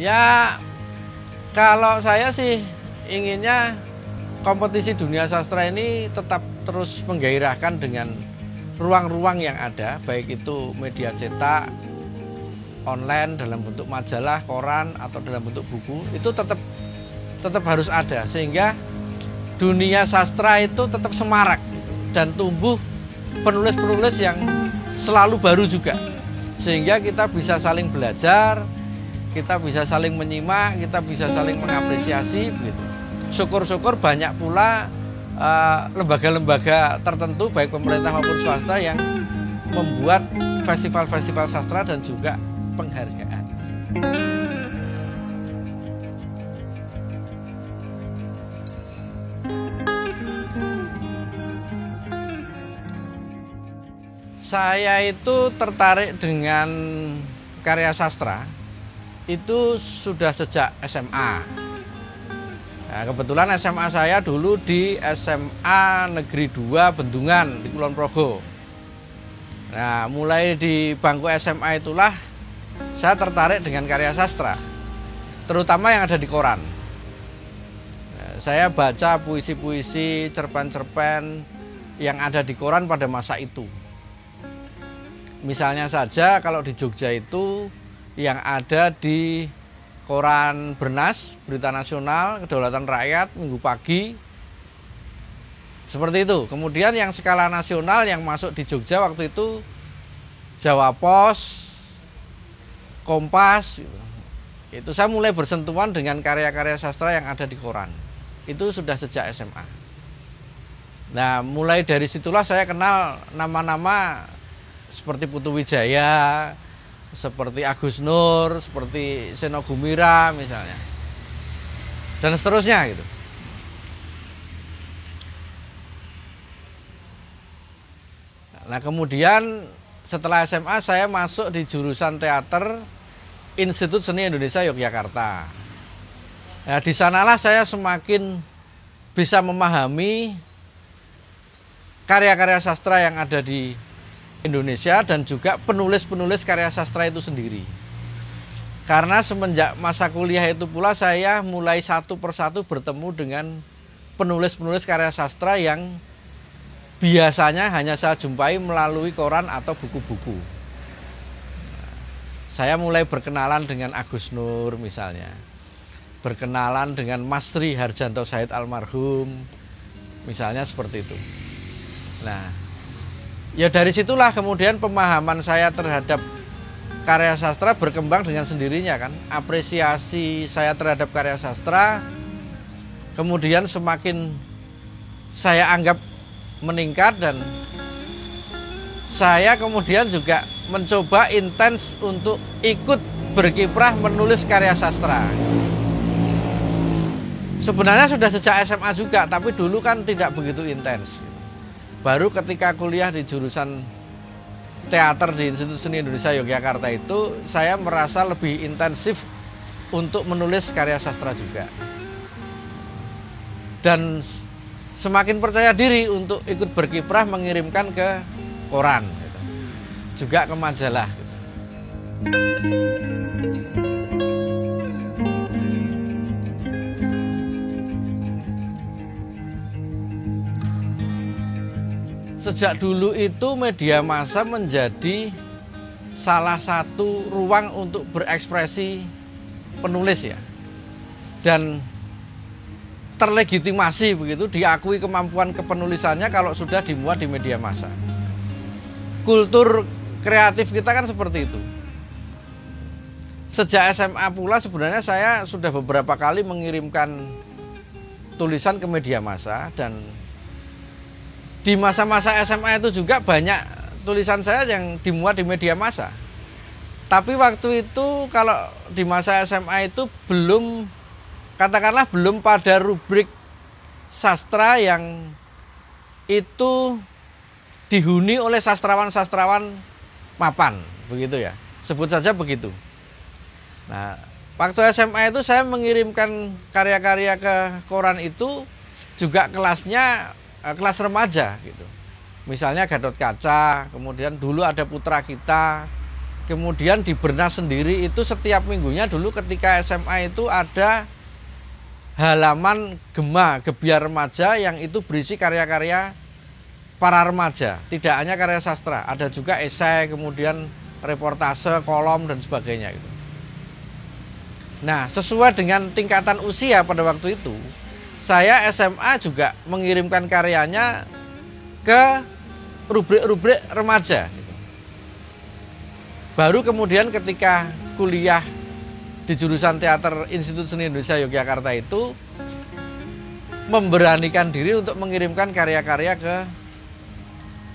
Ya, kalau saya sih inginnya kompetisi dunia sastra ini tetap terus menggairahkan dengan ruang-ruang yang ada, baik itu media cetak, online dalam bentuk majalah, koran atau dalam bentuk buku, itu tetap harus ada sehingga dunia sastra itu tetap semarak dan tumbuh penulis-penulis yang selalu baru juga, sehingga kita bisa saling belajar, kita bisa saling menyimak, kita bisa saling mengapresiasi begitu. Syukur-syukur banyak pula lembaga-lembaga tertentu baik pemerintah maupun swasta yang membuat festival-festival sastra dan juga penghargaan. Saya itu tertarik dengan karya sastra itu sudah sejak SMA. Nah, kebetulan SMA saya dulu di SMA Negeri 2 Bendungan di Kulon Progo. Nah, mulai di bangku SMA itulah saya tertarik dengan karya sastra, terutama yang ada di koran. Nah, saya baca puisi-puisi, cerpen-cerpen yang ada di koran pada masa itu. Misalnya saja kalau di Jogja itu yang ada di koran Bernas, Berita Nasional, Kedaulatan Rakyat, Minggu Pagi, seperti itu. Kemudian yang skala nasional yang masuk di Jogja waktu itu Jawa Pos, Kompas. Itu saya mulai bersentuhan dengan karya-karya sastra yang ada di koran. Itu sudah sejak SMA. Nah, mulai dari situlah saya kenal nama-nama seperti Putu Wijaya, seperti Agus Nur, seperti Seno Gumira misalnya, dan seterusnya gitu. Nah, kemudian setelah SMA saya masuk di jurusan teater Institut Seni Indonesia Yogyakarta. Nah, di sanalah saya semakin bisa memahami karya-karya sastra yang ada di Indonesia dan juga penulis-penulis karya sastra itu sendiri. Karena semenjak masa kuliah itu pula saya mulai satu persatu bertemu dengan penulis-penulis karya sastra yang biasanya hanya saya jumpai melalui koran atau buku-buku. Saya mulai berkenalan dengan Agus Nur misalnya, berkenalan dengan Mas Sri Harjanto Said almarhum, misalnya seperti itu. Nah, ya dari situlah kemudian pemahaman saya terhadap karya sastra berkembang dengan sendirinya kan. Apresiasi saya terhadap karya sastra kemudian semakin saya anggap meningkat, dan saya kemudian juga mencoba intens untuk ikut berkiprah menulis karya sastra. Sebenarnya sudah sejak SMA juga, tapi dulu kan tidak begitu intens. Baru ketika kuliah di jurusan teater di Institut Seni Indonesia Yogyakarta itu, saya merasa lebih intensif untuk menulis karya sastra juga. Dan semakin percaya diri untuk ikut berkiprah mengirimkan ke koran, gitu. Juga ke majalah. Gitu. Sejak dulu itu media massa menjadi salah satu ruang untuk berekspresi penulis ya. Dan terlegitimasi begitu, diakui kemampuan kepenulisannya kalau sudah dimuat di media massa. Kultur kreatif kita kan seperti itu. Sejak SMA pula sebenarnya saya sudah beberapa kali mengirimkan tulisan ke media massa, dan di masa-masa SMA itu juga banyak tulisan saya yang dimuat di media massa. Tapi waktu itu kalau di masa SMA itu belum, katakanlah belum pada rubrik sastra yang itu dihuni oleh sastrawan-sastrawan mapan, begitu ya. Sebut saja begitu. Nah, waktu SMA itu saya mengirimkan karya-karya ke koran itu juga kelasnya kelas remaja gitu. Misalnya Gatot Kaca, kemudian dulu ada Putra Kita, Kemudian di Bernas sendiri itu setiap minggunya dulu ketika SMA itu ada halaman Gema, Gebiar Remaja yang itu berisi karya-karya para remaja. Tidak hanya karya sastra, ada juga esai, kemudian reportase, kolom, dan sebagainya. Nah, sesuai dengan tingkatan usia pada waktu itu, saya SMA juga mengirimkan karyanya ke rubrik-rubrik remaja. Baru kemudian ketika kuliah di jurusan Teater Institut Seni Indonesia Yogyakarta itu memberanikan diri untuk mengirimkan karya-karya ke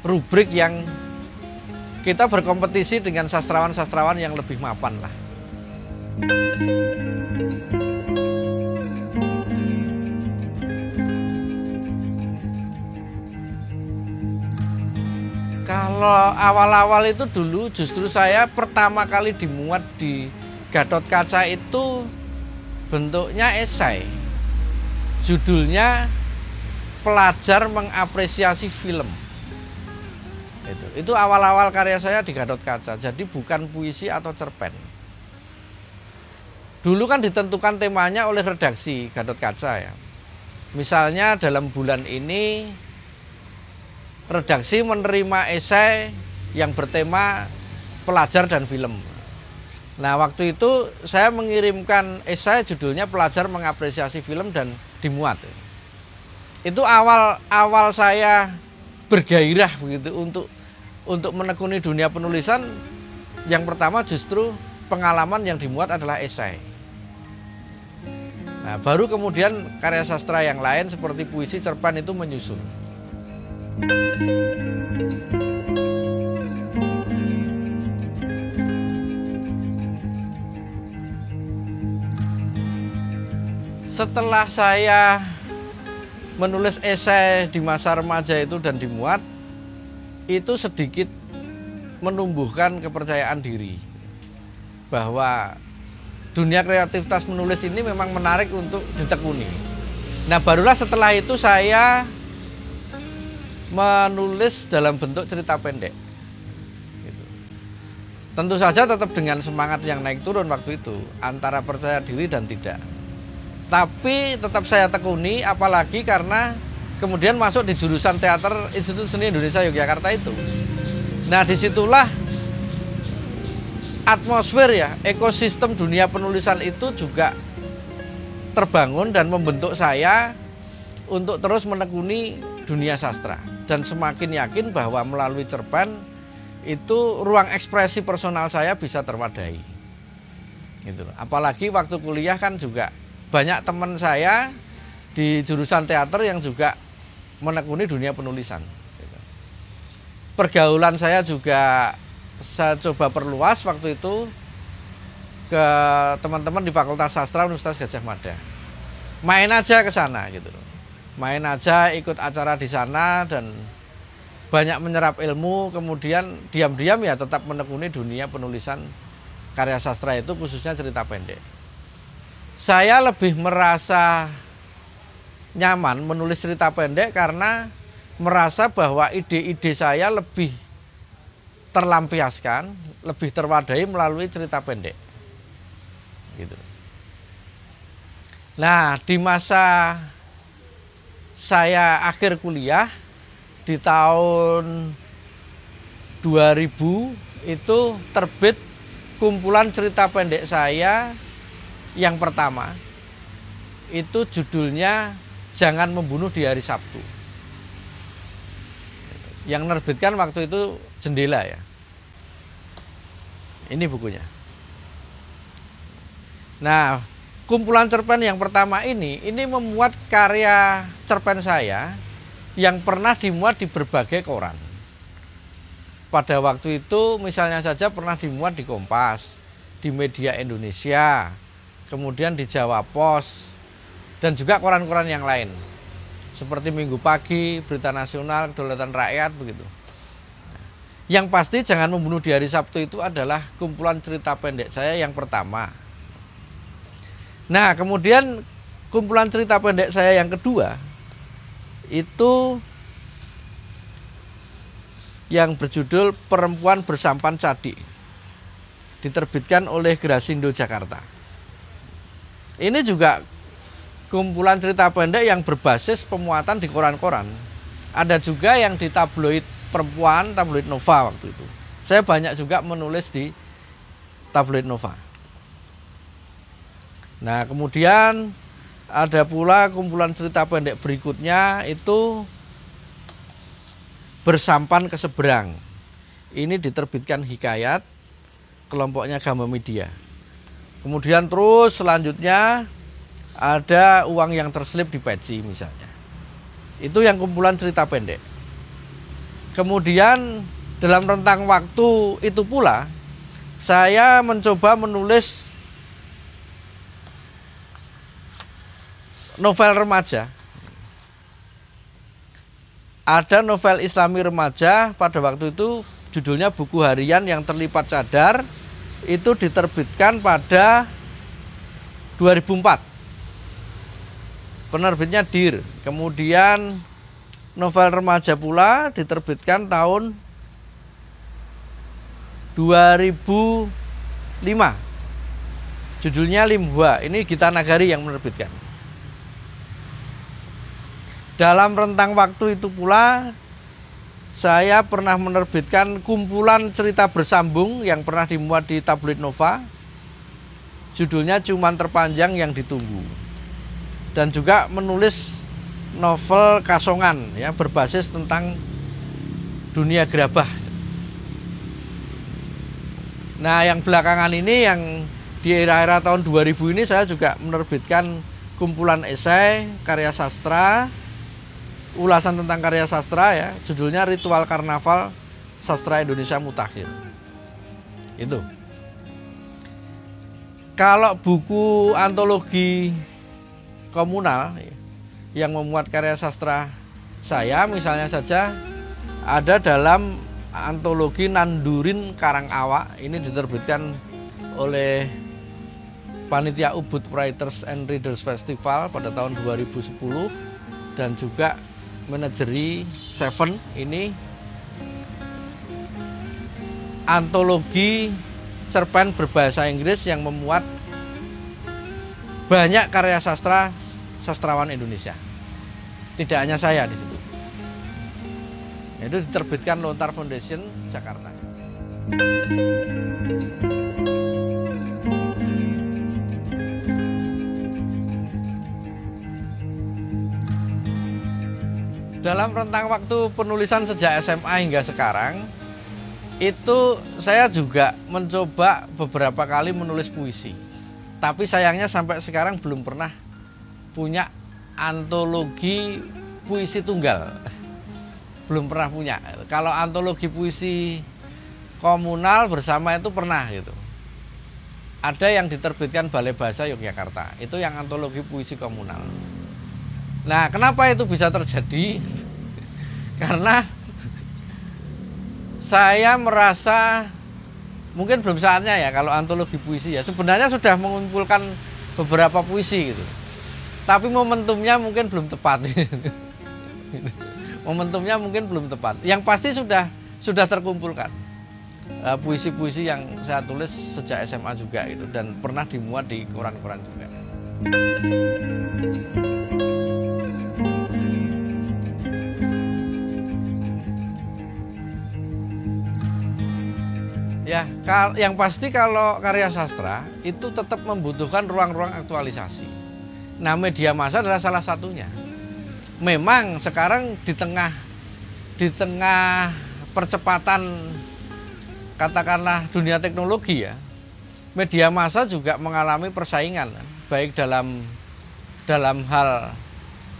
rubrik yang kita berkompetisi dengan sastrawan-sastrawan yang lebih mapan lah. Kalau awal-awal itu dulu justru saya pertama kali dimuat di Gatot Kaca itu bentuknya esai. Judulnya Pelajar Mengapresiasi Film. Itu awal-awal karya saya di Gatot Kaca. Jadi bukan puisi atau cerpen. Dulu kan ditentukan temanya oleh redaksi Gatot Kaca ya. Misalnya dalam bulan ini redaksi menerima esai yang bertema pelajar dan film. Nah, waktu itu saya mengirimkan esai judulnya Pelajar Mengapresiasi Film dan dimuat. Itu awal saya bergairah begitu untuk menekuni dunia penulisan. Yang pertama justru pengalaman yang dimuat adalah esai. Nah, baru kemudian karya sastra yang lain seperti puisi, cerpen itu menyusul. Setelah saya menulis esai di masa remaja itu dan dimuat, itu sedikit menumbuhkan kepercayaan diri bahwa dunia kreativitas menulis ini memang menarik untuk ditekuni. Nah, barulah setelah itu saya menulis dalam bentuk cerita pendek. Tentu saja tetap dengan semangat yang naik turun waktu itu, antara percaya diri dan tidak. Tapi tetap saya tekuni, apalagi karena kemudian masuk di jurusan Teater Institut Seni Indonesia Yogyakarta itu. Nah, disitulah atmosfer ya, ekosistem dunia penulisan itu juga terbangun dan membentuk saya untuk terus menekuni dunia sastra. Dan semakin yakin bahwa melalui cerpen itu ruang ekspresi personal saya bisa terwadai. Gitu. Apalagi waktu kuliah kan juga banyak teman saya di jurusan teater yang juga menekuni dunia penulisan. Gitu. Pergaulan saya juga saya coba perluas waktu itu ke teman-teman di Fakultas Sastra Universitas Gadjah Mada. Main aja ke sana gitu loh. Main aja ikut acara di sana dan banyak menyerap ilmu, kemudian diam-diam ya tetap menekuni dunia penulisan karya sastra itu, khususnya cerita pendek. Saya lebih merasa nyaman menulis cerita pendek karena merasa bahwa ide-ide saya lebih terlampiaskan, lebih terwadai melalui cerita pendek. Gitu. Nah, di masa saya akhir kuliah di tahun 2000 itu terbit kumpulan cerita pendek saya yang pertama. Itu judulnya Jangan Membunuh di Hari Sabtu. Yang menerbitkan waktu itu Jendela ya. Ini bukunya. Nah, kumpulan cerpen yang pertama ini memuat karya cerpen saya yang pernah dimuat di berbagai koran. Pada waktu itu misalnya saja pernah dimuat di Kompas, di Media Indonesia, kemudian di Jawa Pos, dan juga koran-koran yang lain. Seperti Minggu Pagi, Berita Nasional, Kedaulatan Rakyat, begitu. Yang pasti Jangan Membunuh di Hari Sabtu itu adalah kumpulan cerita pendek saya yang pertama. Nah, kemudian kumpulan cerita pendek saya yang kedua itu yang berjudul Perempuan Bersampan Cadik. diterbitkan oleh Grasindo Jakarta. Ini juga kumpulan cerita pendek yang berbasis pemuatan di koran-koran. Ada juga yang di tabloid perempuan, tabloid Nova waktu itu. Saya banyak juga menulis di tabloid Nova. Nah, kemudian ada pula kumpulan cerita pendek berikutnya itu Bersampan ke Seberang. Ini diterbitkan Hikayat, kelompoknya Gama Media. Kemudian terus selanjutnya ada Uang yang Terselip di Peci misalnya. Itu yang kumpulan cerita pendek. Kemudian dalam rentang waktu itu pula saya mencoba menulis novel remaja. Ada novel Islami remaja pada waktu itu judulnya Buku Harian yang Terlipat Cadar. Itu diterbitkan pada 2004. Penerbitnya DIR. Kemudian novel remaja pula diterbitkan tahun 2005. Judulnya Limhua. Ini Gita Nagari yang menerbitkan. Dalam rentang waktu itu pula saya pernah menerbitkan kumpulan cerita bersambung yang pernah dimuat di tabloid Nova. Judulnya Cuman Terpanjang yang Ditunggu. Dan juga menulis novel Kasongan ya, berbasis tentang dunia gerabah. Nah, yang belakangan ini yang di era-era tahun 2000 ini saya juga menerbitkan kumpulan esai, karya sastra, ulasan tentang karya sastra ya, judulnya Ritual Karnaval Sastra Indonesia Mutakhir. Itu. Kalau buku antologi komunal yang memuat karya sastra saya misalnya saja ada dalam antologi Nandurin Karang Awak, ini diterbitkan oleh Panitia Ubud Writers and Readers Festival pada tahun 2010 dan juga Menajeri Seven. Ini antologi cerpen berbahasa Inggris yang memuat banyak karya sastra sastrawan Indonesia. Tidak hanya saya di situ. Itu diterbitkan Lontar Foundation Jakarta. Dalam rentang waktu penulisan sejak SMA hingga sekarang, itu saya juga mencoba beberapa kali menulis puisi. Tapi sayangnya sampai sekarang belum pernah punya antologi puisi tunggal. Belum pernah punya. Kalau antologi puisi komunal bersama itu pernah gitu. Ada yang diterbitkan Balai Bahasa Yogyakarta. Itu yang antologi puisi komunal. Nah, kenapa itu bisa terjadi? Karena saya merasa mungkin belum saatnya ya kalau antologi puisi ya. Sebenarnya sudah mengumpulkan beberapa puisi gitu. Tapi momentumnya mungkin belum tepat. Momentumnya mungkin belum tepat. Yang pasti sudah terkumpulkan puisi-puisi yang saya tulis sejak SMA juga gitu dan pernah dimuat di koran-koran juga. Ya, yang pasti kalau karya sastra itu tetap membutuhkan ruang-ruang aktualisasi. Nah, media massa adalah salah satunya. Memang sekarang di tengah percepatan katakanlah dunia teknologi ya, media massa juga mengalami persaingan, baik dalam hal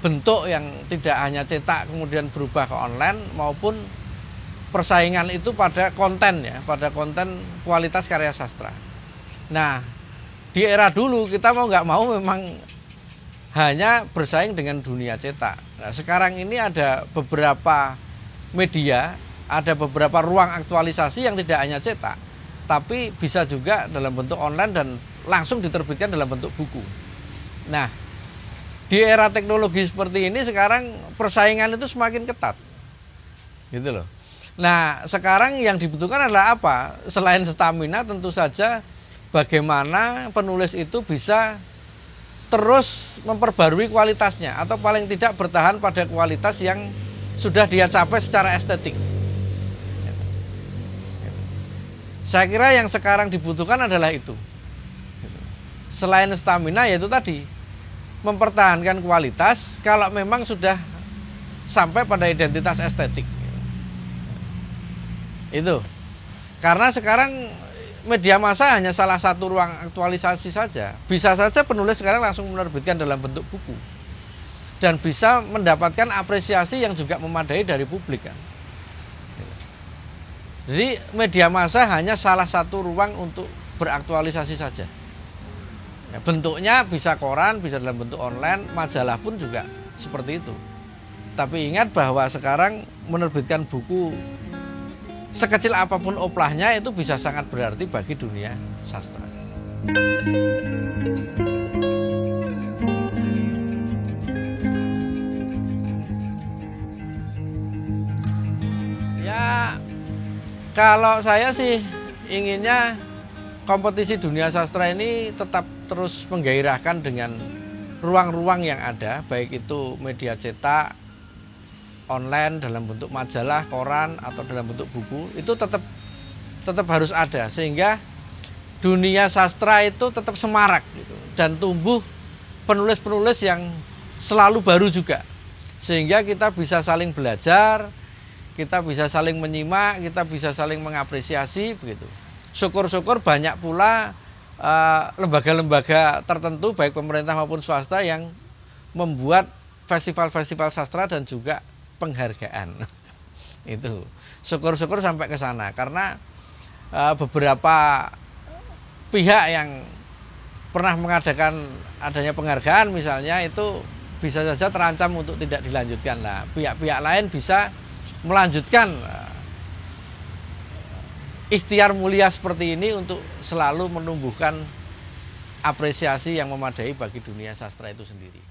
bentuk yang tidak hanya cetak kemudian berubah ke online maupun persaingan itu pada konten ya, pada konten kualitas karya sastra. Nah, di era dulu kita mau nggak mau memang hanya bersaing dengan dunia cetak. Nah, sekarang ini ada beberapa media, ada beberapa ruang aktualisasi yang tidak hanya cetak, tapi bisa juga dalam bentuk online dan langsung diterbitkan dalam bentuk buku. Nah, di era teknologi seperti ini sekarang persaingan itu semakin ketat. Gitu loh. Nah, sekarang yang dibutuhkan adalah apa? Selain stamina, tentu saja bagaimana penulis itu bisa terus memperbarui kualitasnya, atau paling tidak bertahan pada kualitas yang sudah dia capai secara estetik. Saya kira yang sekarang dibutuhkan adalah itu. Selain stamina, yaitu tadi mempertahankan kualitas kalau memang sudah sampai pada identitas estetik. Itu. Karena sekarang media massa hanya salah satu ruang aktualisasi saja. Bisa saja penulis sekarang langsung menerbitkan dalam bentuk buku. Dan bisa mendapatkan apresiasi yang juga memadai dari publik kan. Jadi media massa hanya salah satu ruang untuk beraktualisasi saja. Ya, bentuknya bisa koran, bisa dalam bentuk online, majalah pun juga seperti itu. Tapi ingat bahwa sekarang menerbitkan buku sekecil apapun oplahnya itu bisa sangat berarti bagi dunia sastra. Ya, kalau saya sih inginnya kompetisi dunia sastra ini tetap terus menggairahkan dengan ruang-ruang yang ada, baik itu media cetak, online dalam bentuk majalah, koran, atau dalam bentuk buku, itu tetap harus ada, sehingga dunia sastra itu tetap semarak gitu, dan tumbuh penulis-penulis yang selalu baru juga, sehingga kita bisa saling belajar, kita bisa saling menyimak, kita bisa saling mengapresiasi begitu. Syukur-syukur banyak pula lembaga-lembaga tertentu baik pemerintah maupun swasta yang membuat festival-festival sastra dan juga penghargaan. Itu syukur-syukur sampai ke sana, karena beberapa pihak yang pernah mengadakan adanya penghargaan misalnya itu bisa saja terancam untuk tidak dilanjutkan. Nah, pihak-pihak lain bisa melanjutkan ikhtiar mulia seperti ini untuk selalu menumbuhkan apresiasi yang memadai bagi dunia sastra itu sendiri.